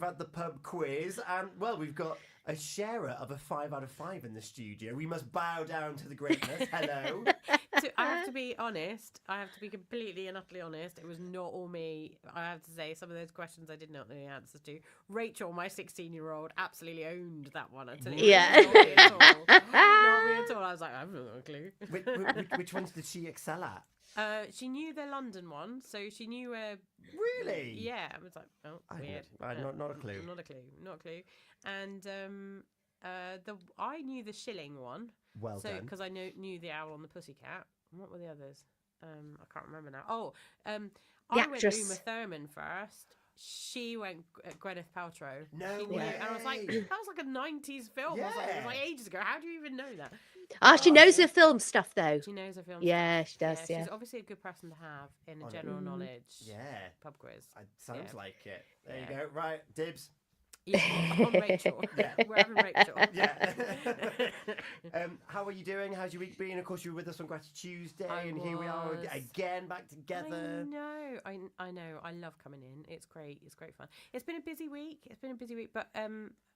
we've had the pub quiz, and well, we've got a sharer of a 5 out of 5 in the studio. We must bow down to the greatness. Hello. I have to be honest. I have to be completely and utterly honest. It was not all me. I have to say, some of those questions I did not know the answers to. Rachel, my 16-year-old, absolutely owned that one. Until it Yeah. was not me at all. Not me at all. I was like, I've not got a clue. Which ones did she excel at? She knew the London one, so she knew. Really? Yeah, I was like, oh, weird. Not a clue. Not a clue. And I knew the Shilling one. Well done. Because I knew the Owl on the Pussycat. What were the others? I can't remember now. Oh, I went Uma Thurman first. She went Gwyneth Paltrow. No way. way. And I was like, that was like a 90s film. Yeah. It was like ages ago. How do you even know that? She knows her film stuff, though. She knows her film. Yeah, she does, yeah. She's obviously a good person to have in a general knowledge pub quiz. Sounds like it. There you go. Right, dibs. Yeah, on Rachel. Yeah. We're having Rachel. Yeah. How are you doing? How's your week been? Of course, you were with us on Gratitude Tuesday, here we are again, back together. I know. I love coming in. It's great. It's great fun. It's been a busy week. But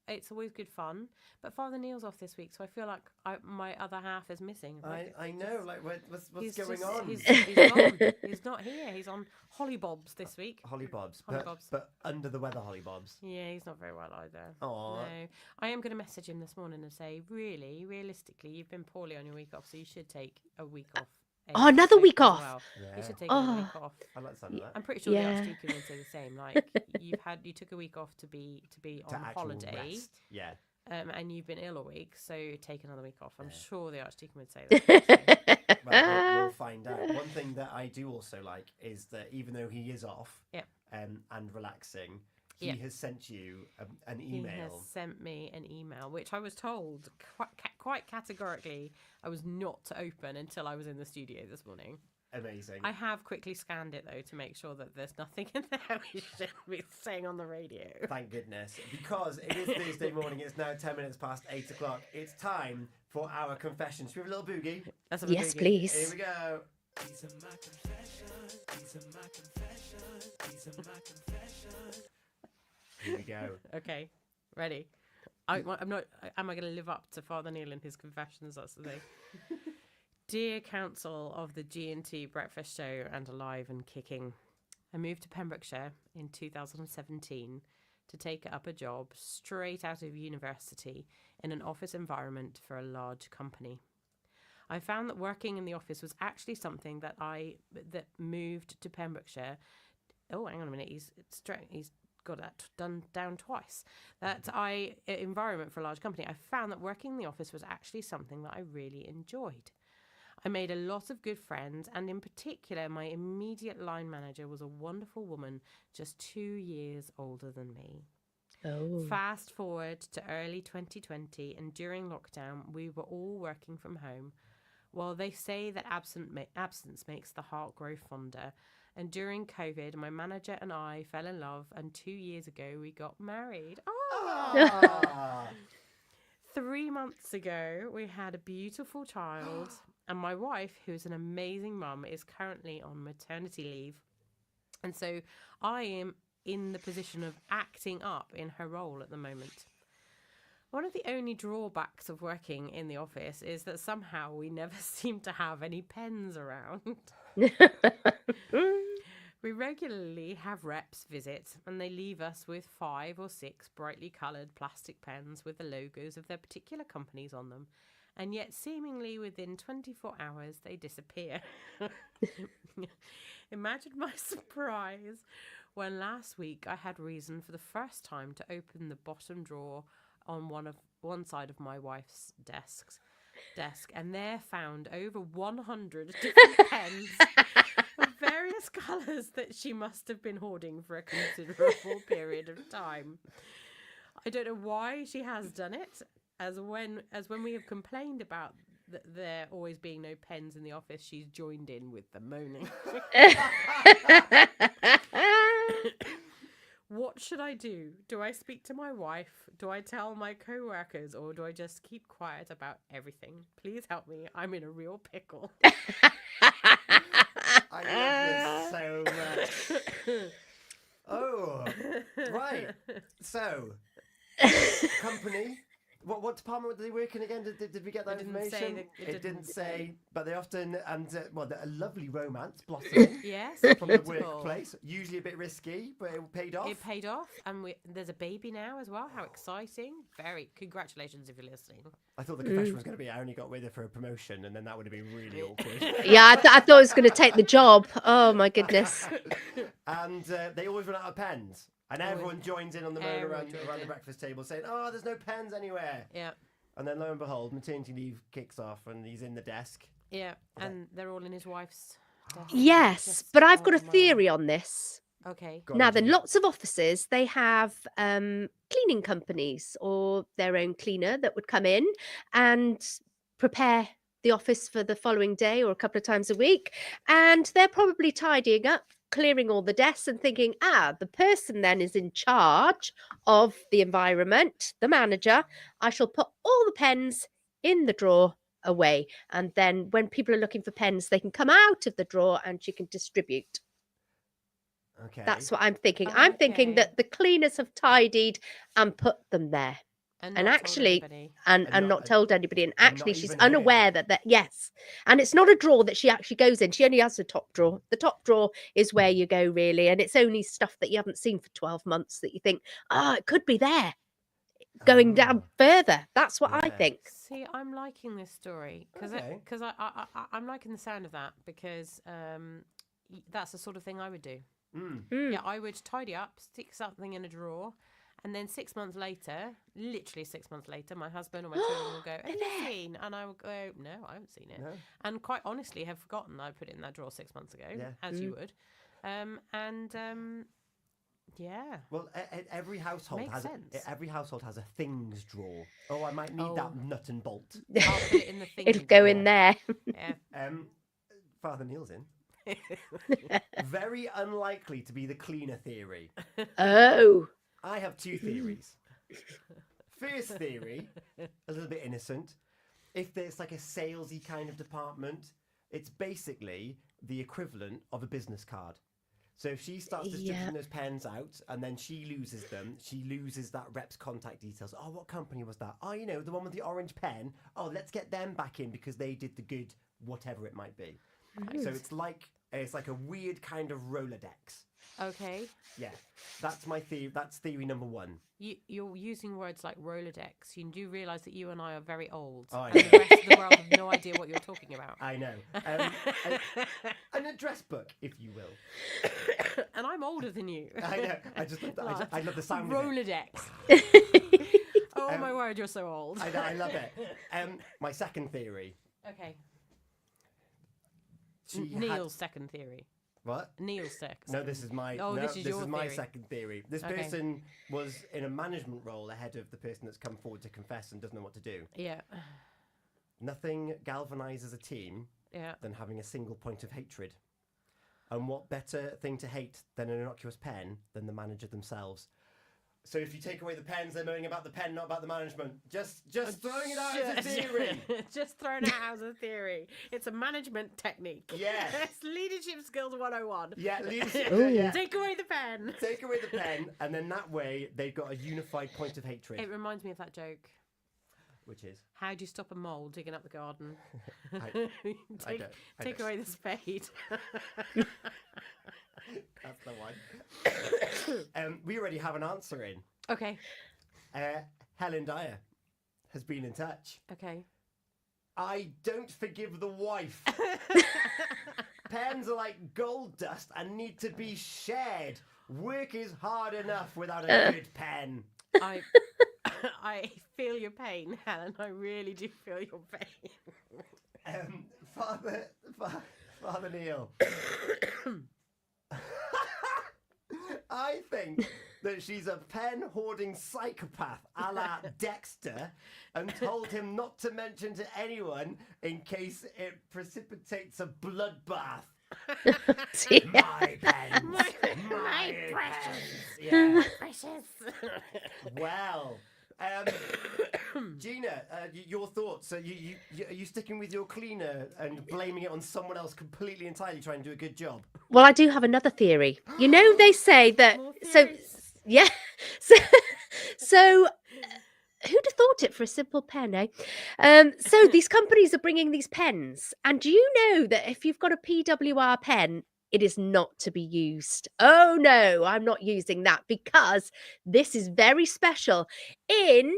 it's always good fun. But Father Neil's off this week, so I feel like my other half is missing. I know. Like, what's going on? He's gone. He's not here. He's on Hollybobs this week. Hollybobs. Hollybobs. But under the weather Hollybobs. Yeah, he's not very well either. Aww. No. I am going to message him this morning and say, really, realistically, you've been poorly on your week off, so you should take a week off. Another week off. Well. Yeah. You should take another week off. I like the sound of that. I'm pretty sure the Archdeacon would say the same. Like you took a week off to be on holiday. Rest. Yeah. And you've been ill a week, so take another week off. I'm sure the Archdeacon would say that. Well, we'll find out. One thing that I do also like is that even though he is off and relaxing, he has sent you an email. He has sent me an email, which I was told quite categorically I was not to open until I was in the studio this morning. Amazing. I have quickly scanned it, though, to make sure that there's nothing in there we shouldn't be saying on the radio. Thank goodness. Because it is Thursday morning. It's now 10 minutes past 8 o'clock. It's time for our confessions. Should we have a little boogie? Yes, please. Here we go. These are my confessions. These are my confessions. These are my confessions. Here we go. Okay, ready. I'm not. Am I going to live up to Father Neil and his confessions? That's the thing. Dear Council of the G&T Breakfast Show and Alive and Kicking, I moved to Pembrokeshire in 2017 to take up a job straight out of university in an office environment for a large company. I found that working in the office was actually something that moved to Pembrokeshire. Oh, hang on a minute. He's got that down twice. Environment for a large company. I found that working in the office was actually something that I really enjoyed. I made a lot of good friends, and in particular, my immediate line manager was a wonderful woman, just 2 years older than me. Oh. Fast forward to early 2020, and during lockdown, we were all working from home. While they say that absence makes the heart grow fonder, and during COVID, my manager and I fell in love, and 2 years ago, we got married. Ah. 3 months ago, we had a beautiful child, and my wife, who's an amazing mum, is currently on maternity leave. And so I am in the position of acting up in her role at the moment. One of the only drawbacks of working in the office is that somehow we never seem to have any pens around. We regularly have reps visit, and they leave us with 5 or 6 brightly coloured plastic pens with the logos of their particular companies on them. And yet, seemingly within 24 hours, they disappear. Imagine my surprise when last week I had reason for the first time to open the bottom drawer on one side of my wife's desk, and there found over 100 different pens of various colours that she must have been hoarding for a considerable period of time. I don't know why she has done it, as when we have complained about there always being no pens in the office, she's joined in with the moaning. What should I do? Do I speak to my wife? Do I tell my co-workers? Or do I just keep quiet about everything? Please help me. I'm in a real pickle. I love this so much. Oh, right. So, company. What department were they working again? Did we get that It didn't say information? that- It didn't say, but they often a lovely romance blossoming Yes, from the beautiful. workplace. Usually a bit risky, but it paid off. It paid off, and there's a baby now as well. How exciting! Very congratulations if you're listening. I thought the confession was going to be I only got with her for a promotion, and then that would have been really awkward. Yeah, I thought I was going to take the job. Oh my goodness. And they always run out of pens. And everyone joins in on the moan Everyone around joins the in. breakfast table saying, oh, there's no pens anywhere. Yeah, And then lo and behold, maternity leave kicks off and he's in the desk. yeah, and they're all in his wife's. desk. Yes, Just but I've got a my- theory on this. Okay. Go on, Now then, Angie. lots of offices, they have cleaning companies or their own cleaner that would come in and prepare the office for the following day or a couple of times a week. And they're probably tidying up, clearing all the desks and thinking, the person then is in charge of the environment, the manager. I shall put all the pens in the drawer away. And then when people are looking for pens, they can come out of the drawer and she can distribute. Okay. That's what I'm thinking. I'm thinking Okay. that the cleaners have tidied and put them there And, and not told actually- anybody. and And not not- told anybody. And and actually, not she's even her. unaware that, yes. And it's not a drawer that she actually goes in. She only has a top drawer. The top drawer is where you go, really. And it's only stuff that you haven't seen for 12 months that you think, it could be there going down Ah, further. That's what I Yeah. think. See, I'm liking this story because Okay. I'm liking the sound of that because that's the sort of thing I would do. Mm. Yeah, I would tidy up, stick something in a drawer, and then 6 months later, literally 6 months later, my husband or my children will go, "Have you seen?" And I will go, "No, I haven't seen it," No. and quite honestly, have forgotten I put it in that drawer 6 months ago, Yeah. as you would, yeah. Well, every household Makes has sense. every household has a things drawer. Oh, I might need Oh. that nut and bolt. I'll put it in the thing. It'll go in there. Yeah. Father Neil's in. Very unlikely to be the cleaner theory. Oh. I have two theories. First theory, a little bit innocent. If there's like a salesy kind of department, it's basically the equivalent of a business card. So if she starts distributing Yeah. those pens out and then she loses them, she loses that rep's contact details. Oh, what company was that? Oh, the one with the orange pen. Oh, let's get them back in because they did the good, whatever it might be. So it's like a weird kind of Rolodex. Okay. Yeah, that's my theory. That's theory number one. You're using words like Rolodex. You do realise that you and I are very old. Oh, I and know. the rest of the world have no idea what you're talking about. I know. An address book, if you will. And I'm older than you. I know. I love the sound of it. Rolodex. Oh my word, you're so old. I know, I love it. My second theory. Okay. She had- Neil's second theory. What? Neil's second. No, this is my. Oh, no, this is your my theory. second theory. This Okay. person was in a management role ahead of the person that's come forward to confess and doesn't know what to do. Yeah. Nothing galvanizes a team Yeah. than having a single point of hatred. And what better thing to hate than an innocuous pen than the manager themselves? So if you take away the pens, they're moaning about the pen, not about the management. Just throwing it out as a theory. Just throwing it out as a theory. It's a management technique. Yes. It's leadership skills 101. Yeah, leadership. Ooh. Yeah. Take away the pen. Take away the pen, and then that way they've got a unified point of hatred, It reminds me of that joke. which is How do you stop a mole digging up the garden? I take don't- I take don't. away the spade. that's the one. We already have an answer in. Okay. Helen Dyer has been in touch. Okay. I don't forgive the wife. Pens are like gold dust and need to be shared. Work is hard enough without a good pen. I I feel your pain, Helen. I really do feel your pain. Father Neil. I think that she's a pen-hoarding psychopath a la Dexter and told him not to mention to anyone in case it precipitates a bloodbath. My pens. My pens. Yeah. Precious. Well, Gina, your thoughts? Are you sticking with your cleaner and blaming it on someone else completely entirely trying to do a good job? Well, I do have another theory. You know, they say that. More So, theories. yeah. So, who'd have thought it for a simple pen, eh? So these companies are bringing these pens, and do you know that if you've got a PWR pen, it is not to be used? Oh no, I'm not using that because this is very special. In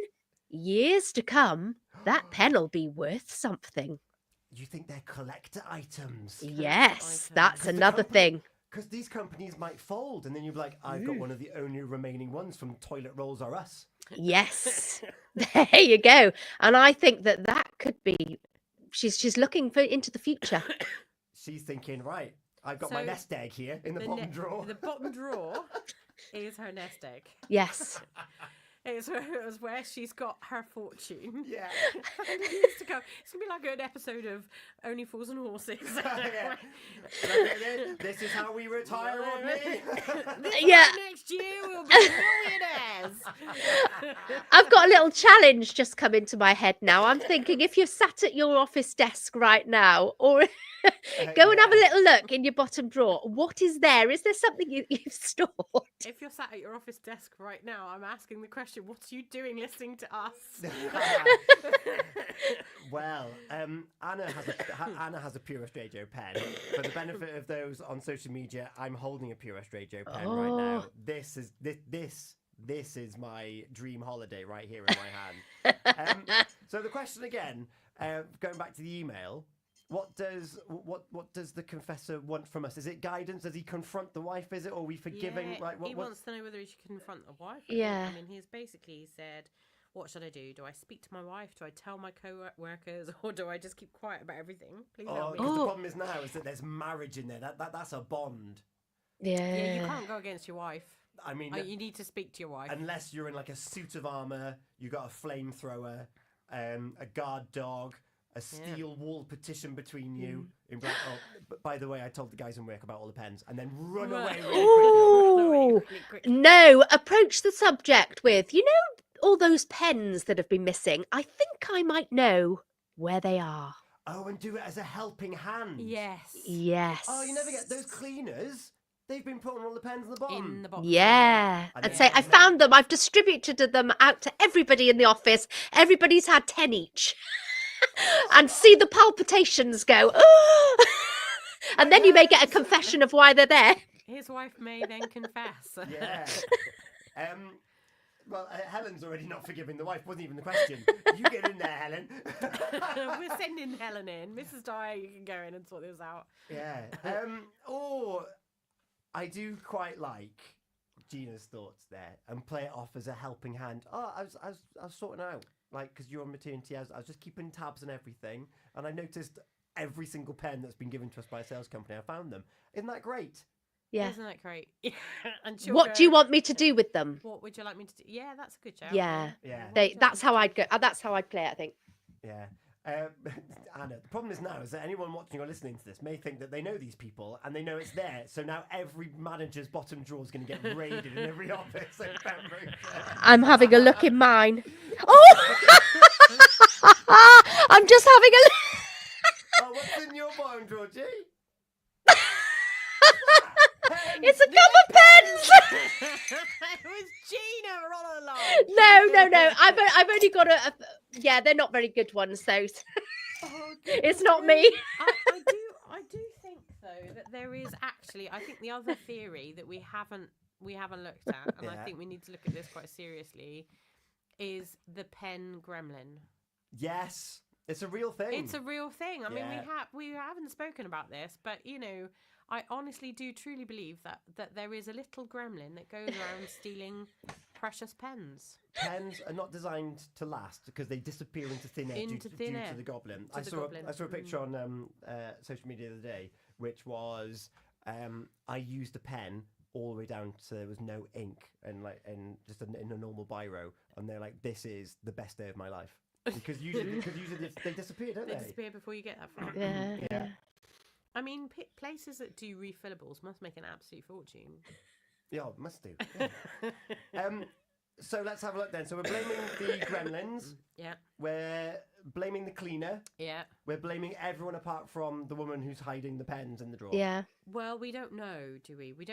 years to come, that pen will be worth something. You think they're collector items? Yes, items. that's 'Cause the another company- thing. Because these companies might fold, and then you're like, I've got one of the only remaining ones from Toilet Rolls R Us. Yes, there you go. And I think that could be. She's looking into the future. She's thinking, right, I've got my So, nest egg here in the The bottom ne- drawer. The bottom drawer is her nest egg. Yes. It's where she's got her fortune. Yeah. And it needs to go. It's gonna be like an episode of Only Fools and Horses. Yeah. Look at this. This is how we retire, Rodney. Yeah. Next year we'll be millionaires. I've got a little challenge just come into my head now. I'm thinking if you're sat at your office desk right now, or go and have a Yeah. little look in your bottom drawer. What is there? Is there something you've stored? If you're sat at your office desk right now, I'm asking the question: what are you doing listening to us? Well, Anna has a Purist Radio pen. For the benefit of those on social media, I'm holding a Purist Radio pen right now. Oh. This is my dream holiday right here in my hand. So the question again, going back to the email, what does the confessor want from us? Is it guidance? Does he confront the wife? Is it, or are we forgiving? Yeah, Right? he wants to know whether he should confront the wife. or not. Yeah. I mean, he's basically said, "What should I do? Do I speak to my wife? Do I tell my co-workers, or do I just keep quiet about everything? Please Oh, help me." because the Oh. problem is now is that there's marriage in there. That's a bond. Yeah, you can't go against your wife. I mean, You need to speak to your wife. unless you're in like a suit of armor, you got a flamethrower, a guard dog, a steel wall partition between you. In black, but by the way, I told the guys in work about all the pens, and then run away really quickly. Ooh. No, approach the subject with, you know, all those pens that have been missing. I think I might know where they are. Oh, and do it as a helping hand. Yes. Yes. Oh, you never get those cleaners. They've been putting all the pens in the bottom. In the box. Yeah. And And then- say, I found them. I've distributed them out to everybody in the office. Everybody's had 10 each. And see the palpitations go. "Oh!" And then you may get a confession of why they're there. His wife may then confess. Yeah. Well, Helen's already not forgiving the wife. Wasn't even the question. You get in there, Helen. We're sending Helen in. Mrs. Dyer, you can go in and sort this out. Yeah. Or I do quite like Gina's thoughts there and play it off as a helping hand. Oh, I was sorting out, like, because you're on maternity. I was just keeping tabs on everything, and I noticed every single pen that's been given to us by a sales company. I found them. Isn't that great? Yeah. Isn't that great? And she'll What do you go, want me to do with them? What would you like me to do? Yeah, that's a good shout. Yeah. Yeah. What would you like That's me how to I'd go. That's how I'd play it, I think. Yeah. Anna, the problem is now is that anyone watching or listening to this may think that they know these people and they know it's there. So now every manager's bottom drawer is going to get raided in every office. in Pembrokeshire. I'm having a look in mine. Oh! I'm just having a look. Oh, what's in your bottom drawer, G? It's a couple of pens. It was Gina all along. No. I've only got a. Yeah, they're not very good ones, though. It's not me. I do think though that there is actually. I think the other theory that we haven't looked at, and I Yeah. think we need to look at this quite seriously, is the pen gremlin. Yes, it's a real thing. It's a real thing. I mean, Yeah. we haven't spoken about this, but you know, I honestly do truly believe that there is a little gremlin that goes around stealing precious pens. Pens are not designed to last because they disappear into thin air Into thin due air. to the goblin. To I the saw goblin. I saw a picture on social media the other day, which was I used a pen all the way down so there was no ink and just in a normal biro, and they're like, "This is the best day of my life." Because usually they disappear, don't They they? disappear before you get that far. Yeah. I mean, places that do refillables must make an absolute fortune. Yeah, must do. Yeah. So let's have a look then. So we're blaming the gremlins. Yeah, We're blaming the cleaner. yeah. We're blaming everyone apart from the woman who's hiding the pens in the drawer. Yeah. Well, we don't know, do we? We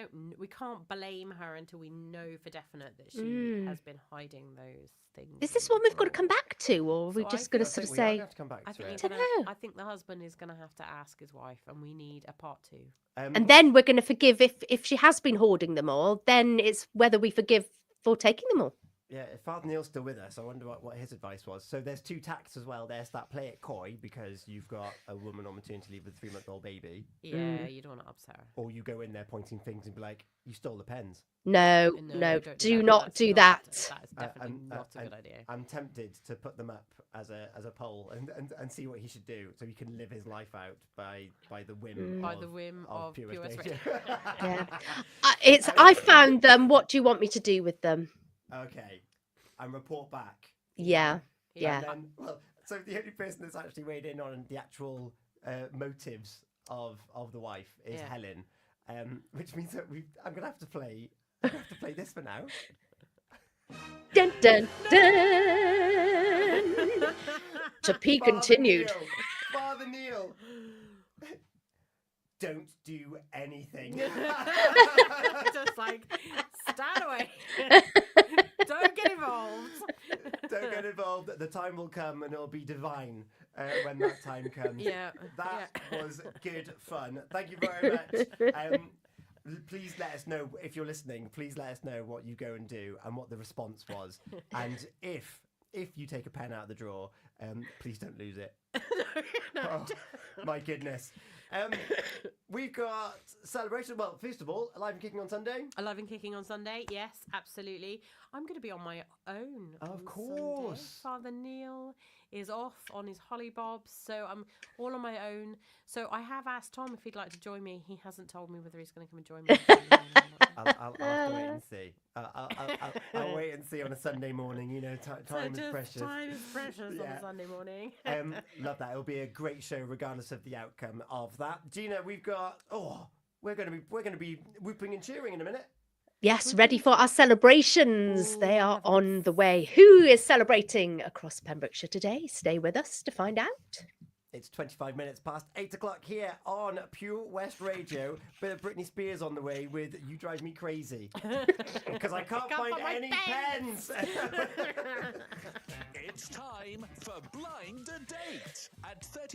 can't blame her until we know for definite that she has been hiding those things. Is this in one the we've got to drawer. come back to, or are we So I just going to think- sort of we are gonna say, have to come back I to think, it. I think the husband is going to have to ask his wife, and we need a part 2. and then we're going to forgive if she has been hoarding them all, then it's whether we forgive for taking them all. Yeah, if Father Neil's still with us, I wonder what his advice was. So there's 2 tacts as well. There's that play it coy because you've got a woman on maternity leave with a 3-month-old baby, Yeah, you don't want to upset her. or you go in there pointing fingers and be like, "You stole the pens." No, No, no, don't do that. not That's do not- that. That is definitely not a and- good idea. I'm tempted to put them up as a poll and see what he should do so he can live his life out by the whim By of, the whim of Pure Pure West West Radio. Yeah. I found them. What do you want me to do with them? Okay, and report back. Yeah. And Yeah. then, well, so the only person that's actually weighed in on the actual motives of the wife is Yeah. Helen, which means that I'm gonna have to play this for now. Dun dun dun. To be continued. Father Neil, don't do anything. Just like, stand away. Don't get involved. Don't get involved. The time will come and it'll be divine when that time comes. Yeah. That yeah. was good fun. Thank you very much. Please let us know if you're listening. Please let us know what you go and do and what the response was. And if you take a pen out of the drawer, please don't lose it. Oh, my goodness. We've got celebration. Well, first of all, Alive and Kicking on Sunday. Alive and Kicking on Sunday. Yes, absolutely. I'm going to be on my own. Of on course. Sunday. Father Neil is off on his hollybobs, so I'm all on my own. So I have asked Tom if he'd like to join me. He hasn't told me whether he's going to come and join me. I'll have to wait and see. I'll wait and see on a Sunday morning. You know, time is precious. Time is precious on Yeah. a Sunday morning. Love that. It'll be a great show, regardless of the outcome of that. Gina, we've got. We're going to be whooping and cheering in a minute. Yes, ready for our celebrations. They Ooh, are lovely. on the way. Who is celebrating across Pembrokeshire today? Stay with us to find out. It's 25 minutes past 8 o'clock here on Pure West Radio. Bit of Britney Spears on the way with "You Drive Me Crazy" because I can't find my any pens. pens. It's time for Blind a Date at 30.